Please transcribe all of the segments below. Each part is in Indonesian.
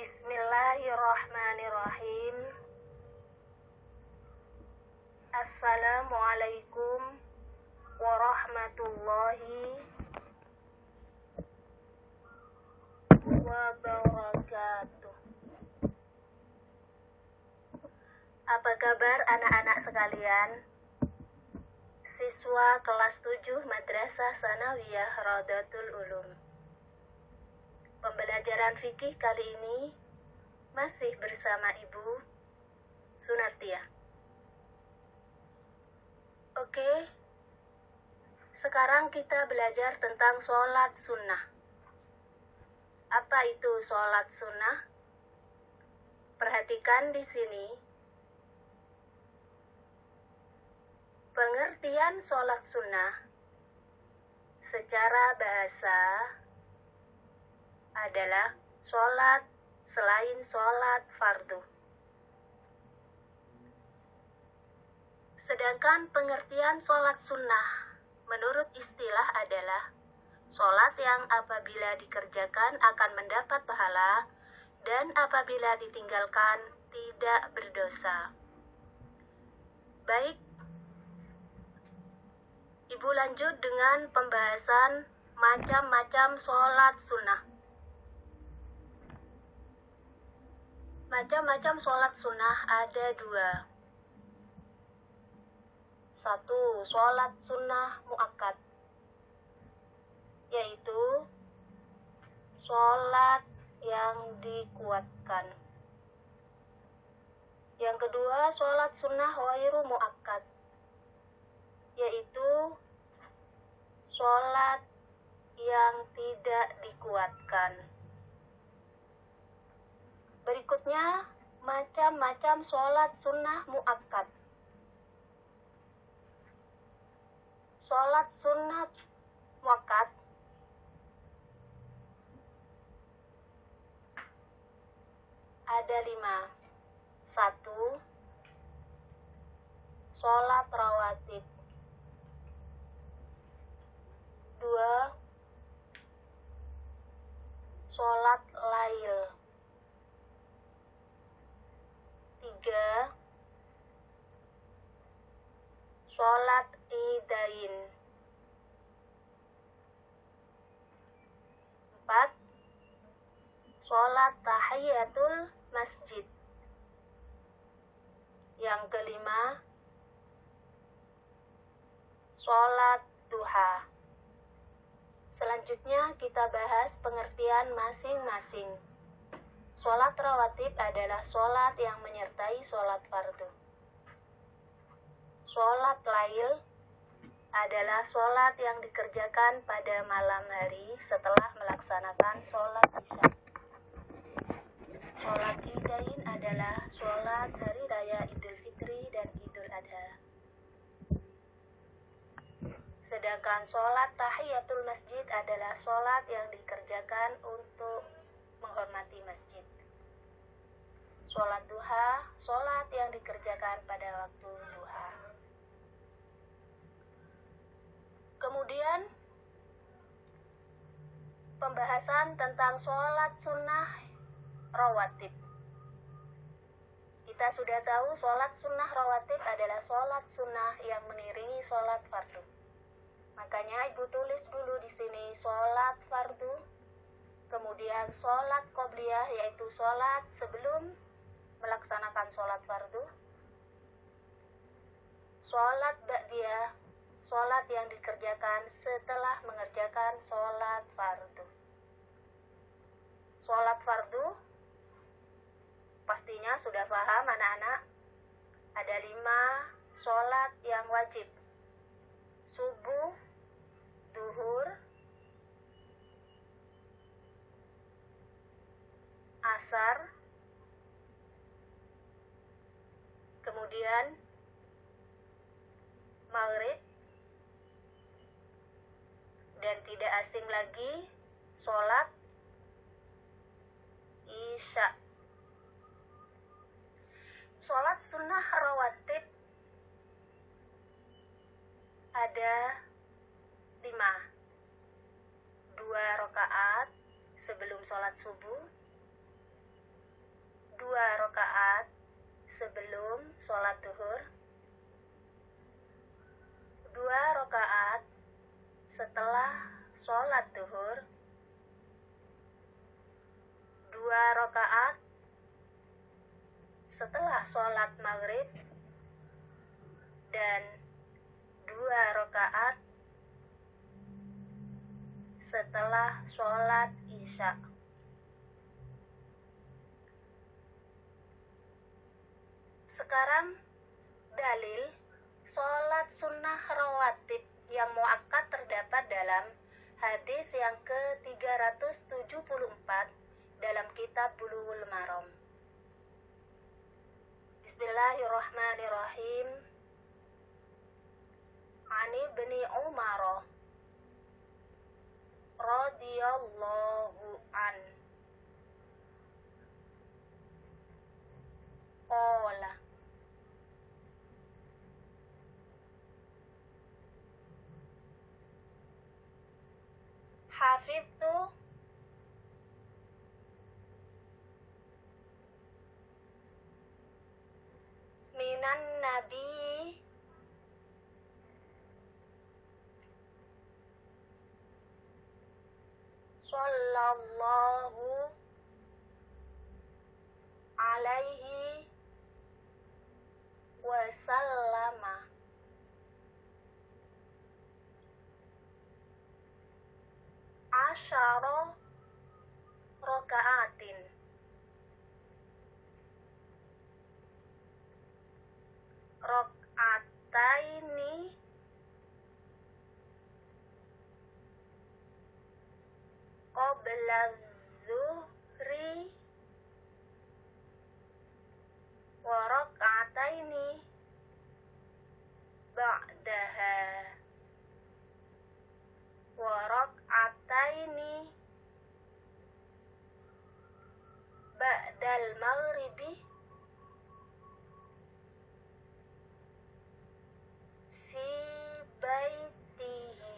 Bismillahirrahmanirrahim. Assalamualaikum warahmatullahi wabarakatuh. Apa kabar anak-anak sekalian? Siswa kelas 7 Madrasah Sanawiyah Raudatul Ulum. Pembelajaran fikih kali ini masih bersama Ibu Sunartia. Oke, sekarang kita belajar tentang sholat sunnah. Apa itu sholat sunnah? Perhatikan di sini. Pengertian sholat sunnah secara bahasa adalah sholat selain sholat fardu. Sedangkan pengertian sholat sunnah menurut istilah adalah sholat yang apabila dikerjakan akan mendapat pahala dan apabila ditinggalkan tidak berdosa. Baik, Ibu lanjut dengan pembahasan macam-macam sholat sunnah. Macam-macam sholat sunnah ada dua. Satu, sholat sunnah muakkad, yaitu sholat yang dikuatkan. Yang kedua, sholat sunnah ghairu muakkad, yaitu sholat yang tidak dikuatkan. Berikutnya, macam-macam sholat sunnah muakkad. Sholat sunnah muakkad ada 5. 1. Sholat rawatib. 2. Sholat lail. 3. Sholat idain. 4. Sholat tahiyatul masjid. Yang kelima, sholat duha. Selanjutnya kita bahas pengertian masing-masing. Sholat rawatib adalah sholat yang menyertai sholat fardu. Sholat lail adalah sholat yang dikerjakan pada malam hari setelah melaksanakan sholat isya. Sholat idain adalah sholat hari raya Idul Fitri dan Idul Adha. Sedangkan sholat tahiyatul masjid adalah sholat yang dikerjakan untuk menghormati masjid. Sholat duha, sholat yang dikerjakan pada waktu duha. Kemudian, pembahasan tentang sholat sunnah rawatib. Kita sudah tahu sholat sunnah rawatib adalah sholat sunnah yang mengiringi sholat fardu. Makanya Ibu tulis dulu di sini sholat fardu, kemudian sholat qobliyah yaitu sholat sebelum melaksanakan sholat fardu, sholat ba'diyah, sholat yang dikerjakan setelah mengerjakan sholat fardu. Sholat fardu pastinya sudah paham anak-anak. Ada 5 sholat yang wajib. Subuh, duhur, asar, kemudian maghrib, dan tidak asing lagi sholat isya. Sholat sunnah rawatib ada 5. 2 rakaat sebelum sholat subuh, 2 rakaat sebelum sholat duhur, 2 rakaat setelah sholat duhur, 2 rakaat setelah sholat maghrib, dan 2 rakaat setelah sholat isya. Sekarang dalil sholat sunnah rawatib yang muakkad terdapat dalam hadis yang ke-374 dalam kitab Bulughul Maram. Bismillahirrahmanirrahim. Ani ibni Umar radhiyallahu an qala hafiztu minan nabi sallallahu alaihi wasallama asyara rakaatin rakaataini qabla zuhri wa rakaataini ba'daha wa rakaataini ba'dal maghribi fi baitihi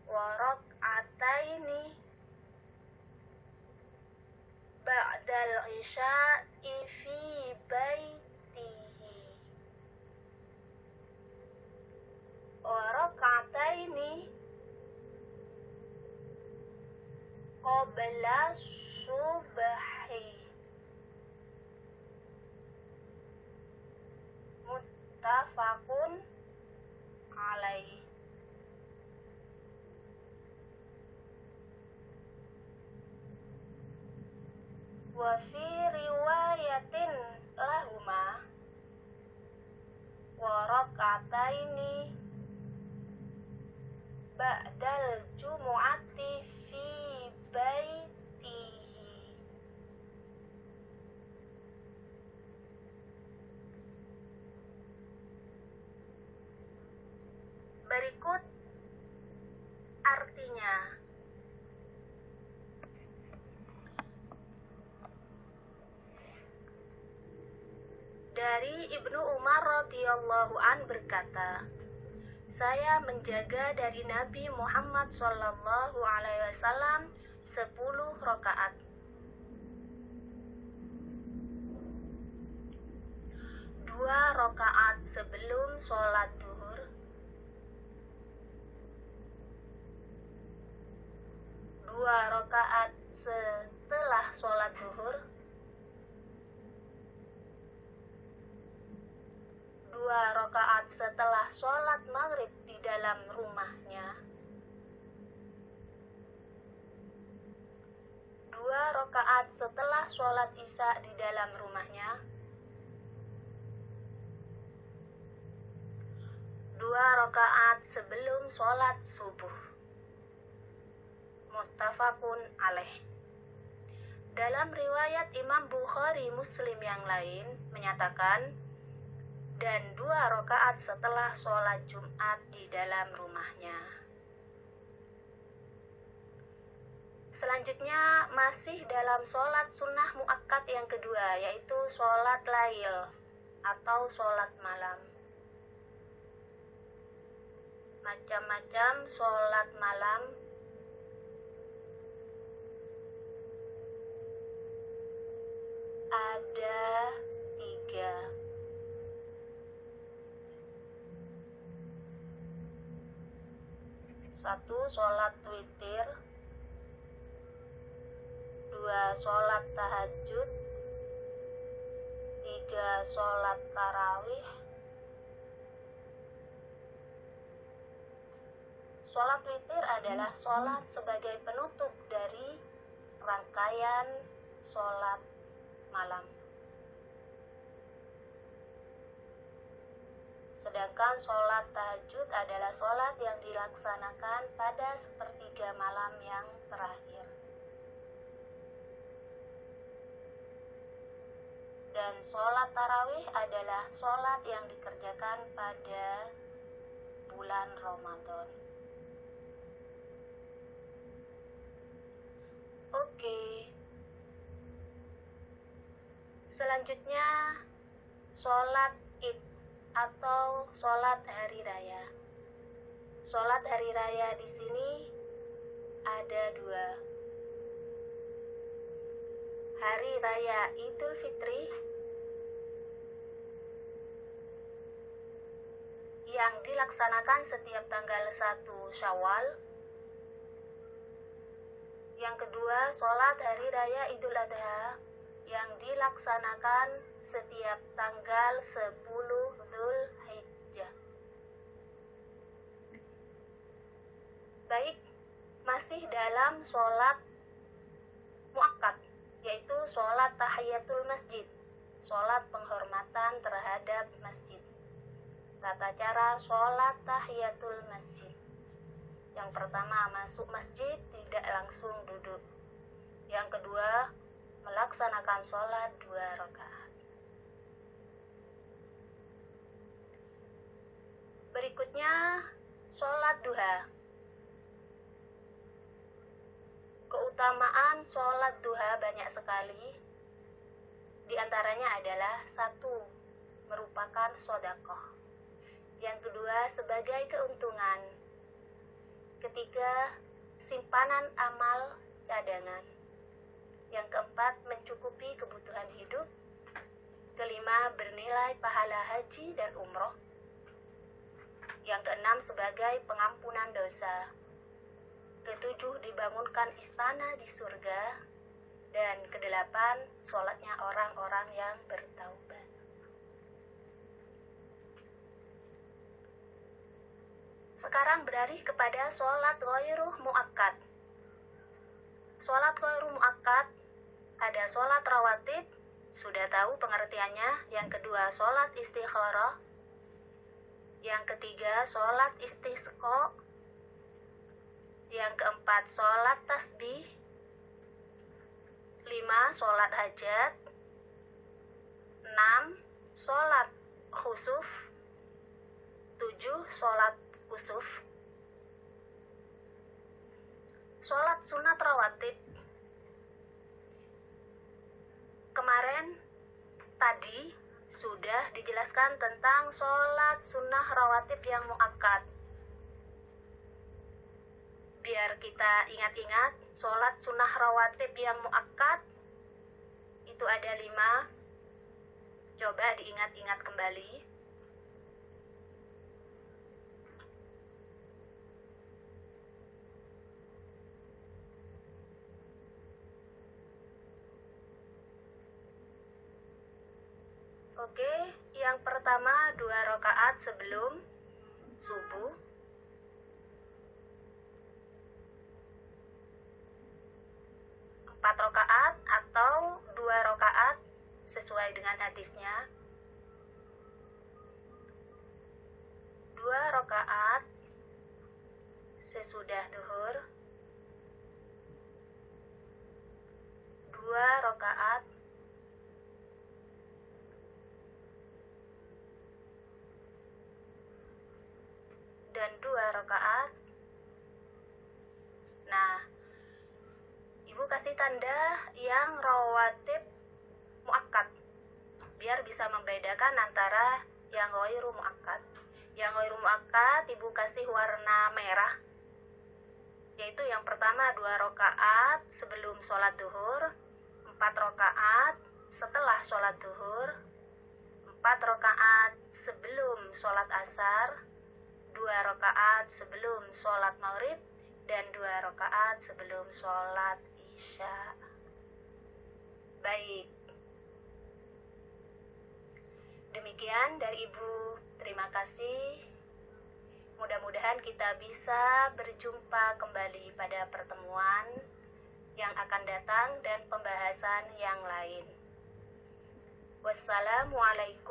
wa rakaataini ba'dal isya'i fi baitihi wa rakaataini qabla subhi. Muttafaqun alaihi. Wa fi riwayatin lahuma wa rakaataini ba'dal jumu'ati fi baitihi. Berikut artinya. Dari Ibnu Umar radhiyallahu an berkata, saya menjaga dari Nabi Muhammad sallallahu alaihi wasallam 10 rakaat. 2 rakaat sebelum sholat duhur, 2 rakaat setelah sholat duhur, 2 rakaat setelah sholat maghrib di dalam rumahnya, 2 rakaat setelah sholat isya di dalam rumahnya, 2 rakaat sebelum sholat subuh. Muttafaqun alaih. Dalam riwayat Imam Bukhari Muslim yang lain menyatakan, dan 2 rakaat setelah sholat Jumat di dalam rumahnya. Selanjutnya masih dalam sholat sunnah muakkad yang kedua, yaitu sholat lail atau sholat malam. Macam-macam sholat malam ada 3. Satu, sholat witir. 2, sholat tahajud. 3, sholat tarawih. Sholat witir adalah sholat sebagai penutup dari rangkaian sholat malam. Sedangkan sholat tahajud adalah sholat yang dilaksanakan pada sepertiga malam yang terakhir. Dan sholat tarawih adalah sholat yang dikerjakan pada bulan Ramadan. Oke. Selanjutnya, sholat Id atau sholat hari raya. Sholat hari raya di sini ada 2. Hari raya Idul Fitri yang dilaksanakan setiap tanggal 1 Syawal. Yang kedua, sholat hari raya Idul Adha yang dilaksanakan setiap tanggal 10 Dzulhijjah. Baik, masih dalam sholat muakkad, yaitu sholat tahiyatul masjid, sholat penghormatan terhadap masjid. Tata cara sholat tahiyatul masjid. Yang pertama, masuk masjid tidak langsung duduk. Yang kedua, melaksanakan sholat 2 rakaat. Berikutnya, sholat duha. Keutamaan sholat duha banyak sekali. Di antaranya adalah 1, merupakan sedekah. Yang kedua, sebagai keuntungan. Ketiga, simpanan amal cadangan. Yang keempat, mencukupi kebutuhan hidup. Kelima, bernilai pahala haji dan umroh. Yang keenam, sebagai pengampunan dosa. Ketujuh, dibangunkan istana di surga. Dan kedelapan, sholatnya orang-orang yang bertaubat. Sekarang beralih kepada sholat ghairu muakkad. Sholat ghairu muakkad ada sholat rawatib, sudah tahu pengertiannya. Yang kedua, sholat istikharah. Yang ketiga, sholat istisqa. Yang keempat, sholat tasbih. 5, sholat hajat. 6, sholat khusuf. 7, sholat kusuf. Sholat sunat rawatib. Kemarin tadi sudah dijelaskan tentang sholat sunnah rawatib yang muakkad. Biar kita ingat-ingat, sholat sunnah rawatib yang muakkad itu ada 5. Coba diingat-ingat kembali. Oke, yang pertama 2 rakaat sebelum subuh. Rakaat atau 2 rakaat sesuai dengan hadisnya. 2 rakaat sesudah zuhur. 2 rakaat dan 2 rakaat. Nah, Ibu kasih tanda yang rawatib muakkad biar bisa membedakan antara yang ghairu muakkad. Yang ghairu muakkad Ibu kasih warna merah, yaitu yang pertama 2 rakaat sebelum sholat duhur, 4 rakaat setelah sholat duhur, 4 rakaat sebelum sholat asar, 2 rakaat sebelum sholat maghrib, dan 2 rakaat sebelum sholat isya. Baik, demikian dari Ibu. Terima kasih. Mudah-mudahan kita bisa berjumpa kembali pada pertemuan yang akan datang dan pembahasan yang lain. Wassalamualaikum